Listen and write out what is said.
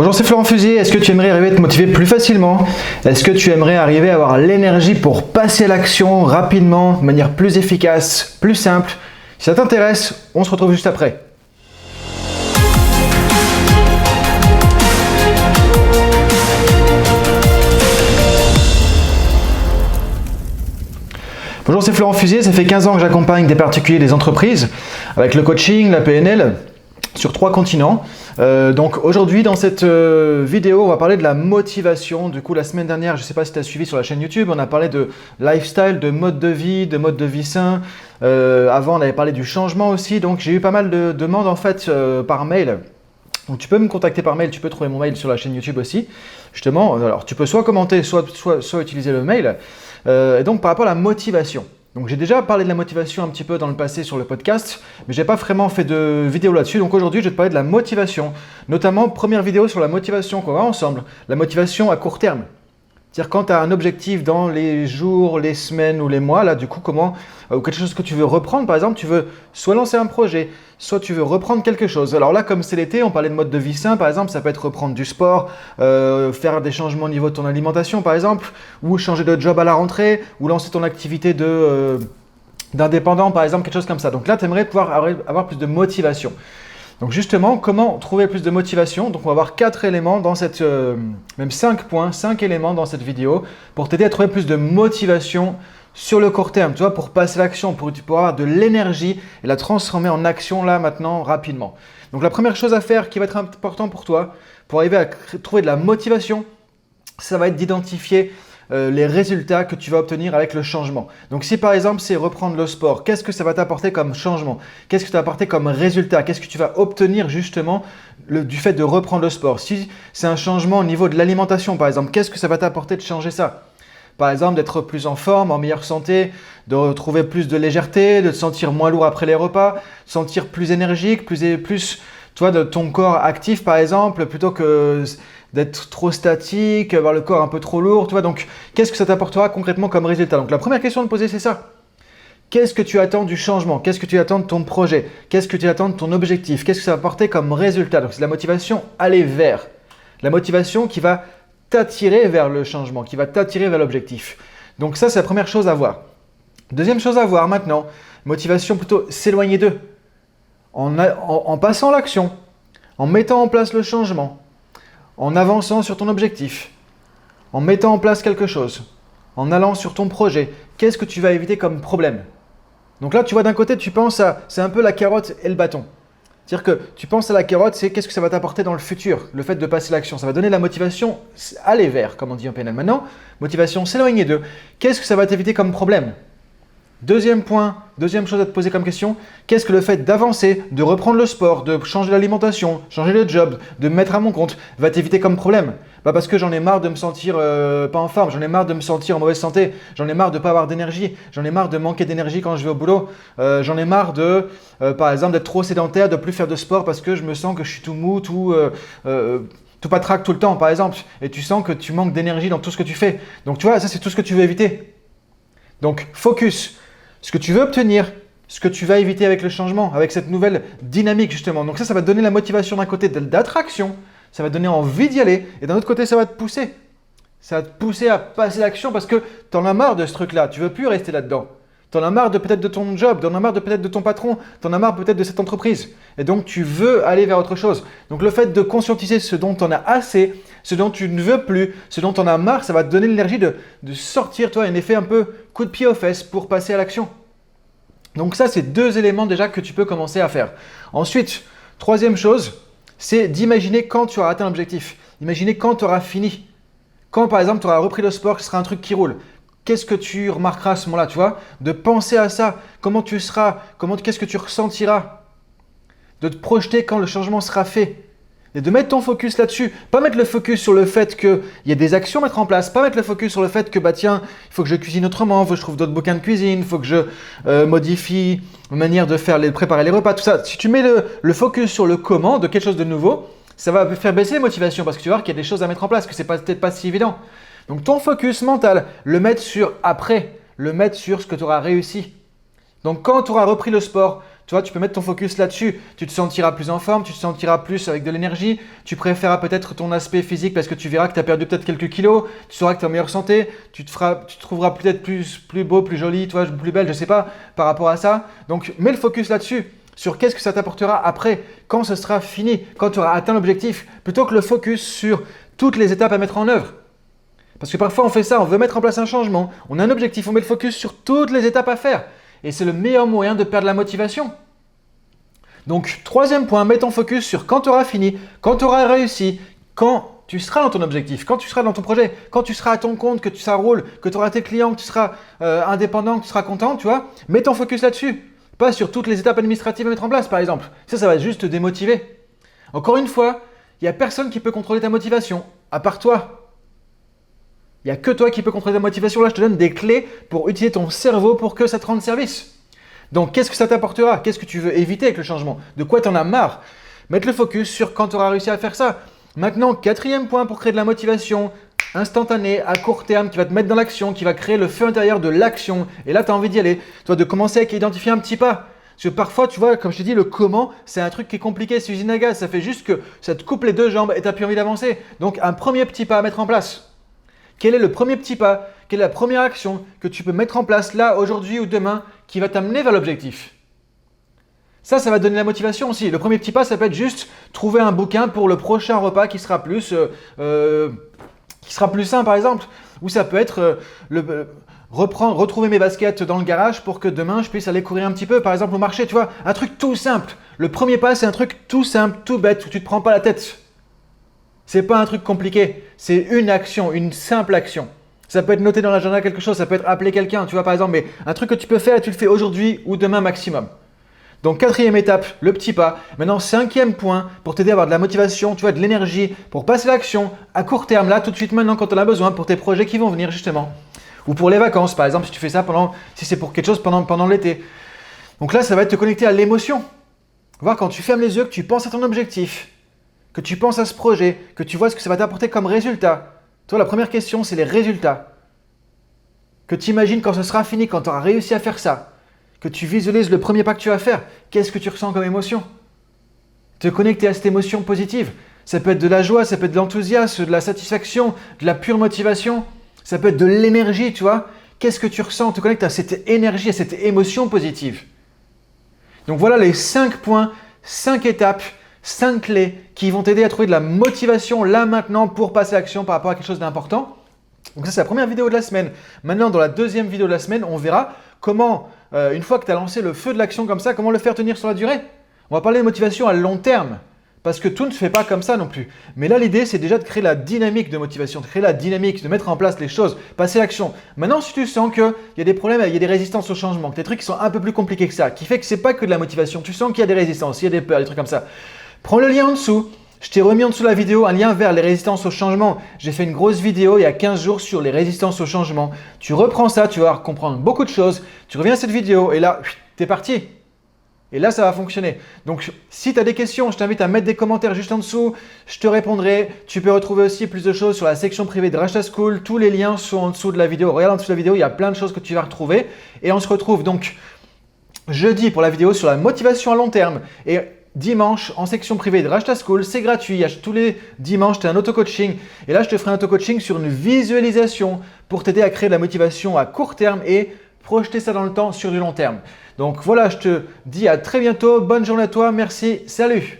Bonjour, c'est Florent Fusier. Est-ce que tu aimerais arriver à te motiver plus facilement? Est-ce que tu aimerais arriver à avoir l'énergie pour passer à l'action rapidement, de manière plus efficace, plus simple? Si ça t'intéresse, on se retrouve juste après. Bonjour, c'est Florent Fusier. Ça fait 15 ans que j'accompagne des particuliers, des entreprises, avec le coaching, la PNL, sur 3 continents. Donc aujourd'hui dans cette vidéo on va parler de la motivation. Du coup la semaine dernière, je ne sais pas si tu as suivi sur la chaîne YouTube, on a parlé de lifestyle, de mode de vie sain. Avant on avait parlé du changement aussi, donc j'ai eu pas mal de demandes en fait par mail. Donc tu peux me contacter par mail, tu peux trouver mon mail sur la chaîne YouTube aussi. Justement, alors tu peux soit commenter, soit utiliser le mail. Et donc par rapport à la motivation. Donc j'ai déjà parlé de la motivation un petit peu dans le passé sur le podcast, mais je n'ai pas vraiment fait de vidéo là-dessus. Donc aujourd'hui, je vais te parler de la motivation. Notamment, première vidéo sur la motivation qu'on va ensemble. La motivation à court terme. C'est-à-dire quand tu as un objectif dans les jours, les semaines ou les mois, là du coup comment, ou quelque chose que tu veux reprendre par exemple, tu veux soit lancer un projet, soit tu veux reprendre quelque chose. Alors là comme c'est l'été, on parlait de mode de vie sain par exemple, ça peut être reprendre du sport, faire des changements au niveau de ton alimentation par exemple, ou changer de job à la rentrée, ou lancer ton activité d'indépendant par exemple, quelque chose comme ça. Donc là tu aimerais pouvoir avoir plus de motivation. Donc justement, comment trouver plus de motivation? Donc on va avoir 4 éléments dans cette, même 5 points, 5 éléments dans cette vidéo pour t'aider à trouver plus de motivation sur le court terme, tu vois, pour passer à l'action, pour avoir de l'énergie et la transformer en action là maintenant rapidement. Donc la première chose à faire qui va être important pour toi, pour arriver à trouver de la motivation, ça va être d'identifier les résultats que tu vas obtenir avec le changement. Donc si par exemple c'est reprendre le sport, qu'est-ce que ça va t'apporter comme changement? Qu'est-ce que ça va t'apporter comme résultat? Qu'est-ce que tu vas obtenir justement du fait de reprendre le sport? Si c'est un changement au niveau de l'alimentation par exemple, qu'est-ce que ça va t'apporter de changer ça? Par exemple d'être plus en forme, en meilleure santé, de retrouver plus de légèreté, de te sentir moins lourd après les repas, de sentir plus énergique, plus toi, de ton corps actif par exemple, plutôt que d'être trop statique, avoir le corps un peu trop lourd, tu vois. Donc, qu'est-ce que ça t'apportera concrètement comme résultat? Donc, la première question à te poser, c'est ça. Qu'est-ce que tu attends du changement? Qu'est-ce que tu attends de ton projet? Qu'est-ce que tu attends de ton objectif? Qu'est-ce que ça va apporter comme résultat? Donc, c'est la motivation aller vers. La motivation qui va t'attirer vers le changement, qui va t'attirer vers l'objectif. Donc, ça, c'est la première chose à voir. Deuxième chose à voir maintenant, motivation plutôt s'éloigner d'eux. En passant à l'action, en mettant en place le changement, en avançant sur ton objectif, en mettant en place quelque chose, en allant sur ton projet, qu'est-ce que tu vas éviter comme problème? Donc là, tu vois, d'un côté, tu penses à, c'est un peu la carotte et le bâton. C'est-à-dire que tu penses à la carotte, c'est qu'est-ce que ça va t'apporter dans le futur, le fait de passer l'action. Ça va donner la motivation, aller vers, comme on dit en PNL. Maintenant, motivation, s'éloigner d'eux. Qu'est-ce que ça va t'éviter comme problème? Deuxième point, deuxième chose à te poser comme question, qu'est-ce que le fait d'avancer, de reprendre le sport, de changer l'alimentation, changer le job, de me mettre à mon compte, va t'éviter comme problème? Parce que j'en ai marre de me sentir pas en forme, j'en ai marre de me sentir en mauvaise santé, j'en ai marre de ne pas avoir d'énergie, j'en ai marre de manquer d'énergie quand je vais au boulot, j'en ai marre de, par exemple, d'être trop sédentaire, de ne plus faire de sport parce que je me sens que je suis tout mou, tout patraque tout le temps par exemple, et tu sens que tu manques d'énergie dans tout ce que tu fais. Donc tu vois, ça c'est tout ce que tu veux éviter. Donc focus. Ce que tu veux obtenir, ce que tu vas éviter avec le changement, avec cette nouvelle dynamique justement. Donc ça va te donner la motivation d'un côté d'attraction, ça va te donner envie d'y aller, et d'un autre côté, ça va te pousser. Ça va te pousser à passer à l'action parce que tu en as marre de ce truc-là, tu ne veux plus rester là-dedans. Tu en as marre peut-être de ton job, tu en as marre peut-être de ton patron, tu en as marre peut-être de cette entreprise. Et donc tu veux aller vers autre chose. Donc le fait de conscientiser ce dont tu en as assez, ce dont tu ne veux plus, ce dont tu en as marre, ça va te donner l'énergie de sortir, toi, un effet un peu coup de pied aux fesses pour passer à l'action. Donc ça, c'est 2 éléments déjà que tu peux commencer à faire. Ensuite, troisième chose, c'est d'imaginer quand tu auras atteint l'objectif. Imaginer quand tu auras fini. Quand par exemple tu auras repris le sport, ce sera un truc qui roule. Qu'est-ce que tu remarqueras à ce moment-là, tu vois? De penser à ça, comment tu seras, qu'est-ce que tu ressentiras? De te projeter quand le changement sera fait. Et de mettre ton focus là-dessus. Pas mettre le focus sur le fait qu'il y a des actions à mettre en place. Pas mettre le focus sur le fait que tiens, il faut que je cuisine autrement, il faut que je trouve d'autres bouquins de cuisine, il faut que je modifie ma manière de préparer les repas, tout ça. Si tu mets le focus sur le comment de quelque chose de nouveau, ça va faire baisser les motivations parce que tu vas voir qu'il y a des choses à mettre en place, que c'est peut-être pas si évident. Donc ton focus mental, le mettre sur après, le mettre sur ce que tu auras réussi. Donc quand tu auras repris le sport, Tu vois, tu peux mettre ton focus là-dessus. Tu te sentiras plus en forme, tu te sentiras plus avec de l'énergie. Tu préféreras peut-être ton aspect physique parce que tu verras que tu as perdu peut-être quelques kilos. Tu sauras que tu es en meilleure santé. Tu te trouveras peut-être plus beau, plus joli, toi, plus belle, je ne sais pas, par rapport à ça. Donc, mets le focus là-dessus. Sur qu'est-ce que ça t'apportera après, quand ce sera fini, quand tu auras atteint l'objectif, plutôt que le focus sur toutes les étapes à mettre en œuvre. Parce que parfois on fait ça, on veut mettre en place un changement, on a un objectif, on met le focus sur toutes les étapes à faire. Et c'est le meilleur moyen de perdre la motivation. Donc, troisième point, mets ton focus sur quand tu auras fini, quand tu auras réussi, quand tu seras dans ton objectif, quand tu seras dans ton projet, quand tu seras à ton compte, que ça roule, que tu auras tes clients, que tu seras indépendant, que tu seras content, tu vois. Mets ton focus là-dessus. Pas sur toutes les étapes administratives à mettre en place, par exemple. Ça va juste te démotiver. Encore une fois, il n'y a personne qui peut contrôler ta motivation, à part toi. Il n'y a que toi qui peux contrôler ta motivation. Là, je te donne des clés pour utiliser ton cerveau pour que ça te rende service. Donc, qu'est-ce que ça t'apportera? Qu'est-ce que tu veux éviter avec le changement? De quoi tu en as marre? Mettre le focus sur quand tu auras réussi à faire ça. Maintenant, quatrième point pour créer de la motivation instantanée, à court terme, qui va te mettre dans l'action, qui va créer le feu intérieur de l'action. Et là, tu as envie d'y aller. Toi, de commencer avec identifier un petit pas. Parce que parfois, tu vois, comme je t'ai dit, le comment, c'est un truc qui est compliqué, c'est usine à gaz. Ça fait juste que ça te coupe les deux jambes et tu n'as plus envie d'avancer. Donc, un premier petit pas à mettre en place. Quel est le premier petit pas? Quelle est la première action que tu peux mettre en place là, aujourd'hui ou demain, qui va t'amener vers l'objectif? Ça va donner la motivation aussi. Le premier petit pas, ça peut être juste trouver un bouquin pour le prochain repas qui sera plus sain, par exemple. Ou ça peut être retrouver mes baskets dans le garage pour que demain, je puisse aller courir un petit peu, par exemple, au marché. Tu vois, un truc tout simple. Le premier pas, c'est un truc tout simple, tout bête, où tu ne te prends pas la tête. C'est pas un truc compliqué. C'est une action, une simple action. Ça peut être noté dans l'agenda quelque chose, ça peut être appeler quelqu'un, tu vois, par exemple. Mais un truc que tu peux faire et tu le fais aujourd'hui ou demain maximum. Donc, quatrième étape, le petit pas. Maintenant, cinquième point pour t'aider à avoir de la motivation, tu vois, de l'énergie pour passer à l'action à court terme, là, tout de suite, maintenant, quand tu en as besoin pour tes projets qui vont venir, justement. Ou pour les vacances, par exemple, si tu fais ça si c'est pour quelque chose pendant l'été. Donc là, ça va être te connecter à l'émotion. Voir quand tu fermes les yeux, que tu penses à ton objectif, que tu penses à ce projet, que tu vois ce que ça va t'apporter comme résultat. Toi, la première question, c'est les résultats. Que tu imagines quand ce sera fini, quand tu auras réussi à faire ça. Que tu visualises le premier pas que tu vas faire. Qu'est-ce que tu ressens comme émotion? Te connecter à cette émotion positive. Ça peut être de la joie, ça peut être de l'enthousiasme, de la satisfaction, de la pure motivation. Ça peut être de l'énergie, tu vois. Qu'est-ce que tu ressens? Te connecte à cette énergie, à cette émotion positive. Donc voilà les 5 points, 5 étapes, 5 clés qui vont t'aider à trouver de la motivation là maintenant pour passer à l'action par rapport à quelque chose d'important. Donc ça, c'est la première vidéo de la semaine. Maintenant, dans la deuxième vidéo de la semaine, on verra comment, une fois que tu as lancé le feu de l'action comme ça, comment le faire tenir sur la durée. On va parler de motivation à long terme. Parce que tout ne se fait pas comme ça non plus. Mais là, l'idée, c'est déjà de créer la dynamique de motivation, de créer la dynamique, de mettre en place les choses, passer à l'action. Maintenant, si tu sens qu'il y a des problèmes, il y a des résistances au changement, que des trucs qui sont un peu plus compliqués que ça, qui fait que ce n'est pas que de la motivation, tu sens qu'il y a des résistances, il y a des peurs, des trucs comme ça, prends le lien en dessous. Je t'ai remis en dessous de la vidéo un lien vers les résistances au changement. J'ai fait une grosse vidéo il y a 15 jours sur les résistances au changement. Tu reprends ça, tu vas comprendre beaucoup de choses. Tu reviens à cette vidéo et là, t'es parti. Et là, ça va fonctionner. Donc, si tu as des questions, je t'invite à mettre des commentaires juste en dessous. Je te répondrai. Tu peux retrouver aussi plus de choses sur la section privée de Rachta School. Tous les liens sont en dessous de la vidéo. Regarde en dessous de la vidéo, il y a plein de choses que tu vas retrouver. Et on se retrouve donc jeudi pour la vidéo sur la motivation à long terme. Et dimanche, en section privée de Rachta School, c'est gratuit. Tous les dimanches, tu as un auto-coaching. Et là, je te ferai un auto-coaching sur une visualisation pour t'aider à créer de la motivation à court terme et projeter ça dans le temps sur du long terme. Donc voilà, je te dis à très bientôt. Bonne journée à toi. Merci. Salut.